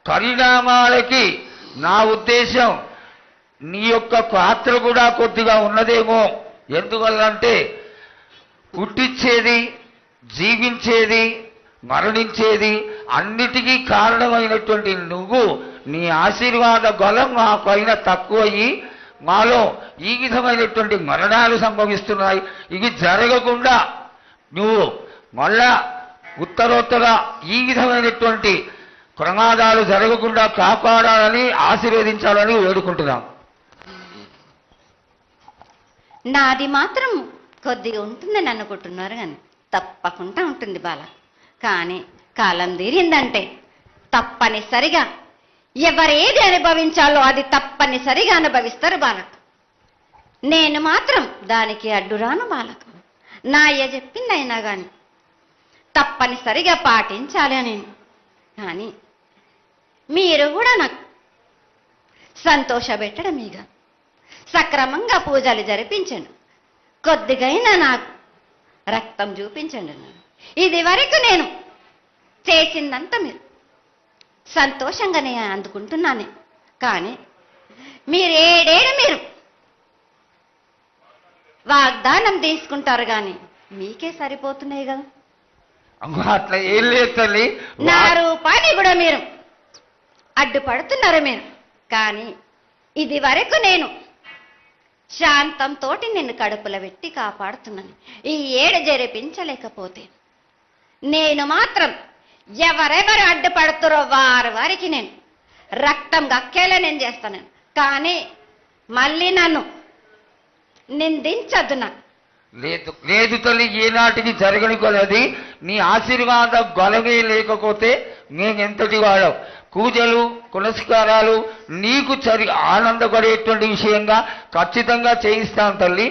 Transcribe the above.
పరిణామాలకి నా ఉద్దేశం నీ యొక్క పాత్ర కూడా కొద్దిగా ఉన్నదేమో. ఎందువల్లంటే పుట్టించేది, జీవించేది, మరణించేది అన్నిటికీ కారణమైనటువంటి నువ్వు నీ ఆశీర్వాద బలం మా పైన తక్కువయ్యి మాలో ఈ విధమైనటువంటి మరణాలు సంభవిస్తున్నాయి. ఇవి జరగకుండా నువ్వు మళ్ళా ఉత్తరోత్తర ఈ విధమైనటువంటి ప్రమాదాలు జరగకుండా కాపాడాలని ఆశీర్వదించాలని వేడుకుంటున్నాం. నాది మాత్రం కొద్దిగా ఉంటుందని అనుకుంటున్నారు, కానీ తప్పకుండా ఉంటుంది బాల. కానీ కాలం తీరిందంటే తప్పనిసరిగా ఎవరేది అనుభవించాలో అది తప్పనిసరిగా అనుభవిస్తారు బాలకు. నేను మాత్రం దానికి అడ్డురాను బాలకు. నా అయ్య చెప్పింది అయినా కానీ తప్పనిసరిగా పాటించాలి అని. కానీ మీరు కూడా నాకు సంతోషపెట్టడమేగా, సక్రమంగా పూజలు జరిపించండి, కొద్దిగైనా నాకు రక్తం చూపించండి. ఇది వరకు నేను చేసిందంతా మీరు సంతోషంగానే అందుకుంటున్నాను. కానీ మీరు వాగ్దానం తీసుకుంటారు కానీ మీకే సరిపోతున్నాయి కదా. అట్లా ఏం లేదు తల్లి. నా రూపాన్ని కూడా మీరు అడ్డుపడుతున్నారు మీరు. కానీ ఇది వరకు నేను శాంతంతో నిన్ను కడుపులో పెట్టి కాపాడుతున్నాను. ఈ ఏడు జరిపించలేకపోతే నేను మాత్రం ఎవరెవరు అడ్డుపడుతారో వారికి నేను రక్తం గక్కేలా నేను చేస్తాను. కానీ మళ్ళీ నన్ను నిందించద్దు. నాకు లేదు లేదు తల్లి, ఏనాటికి జరగని కొలది నీ ఆశీర్వాద బలమే లేకపోతే మేమెంతటి వాడవు. పూజలు పునస్కారాలు నీకు ఆనందపడేటువంటి విషయంగా ఖచ్చితంగా చేయిస్తాం తల్లి.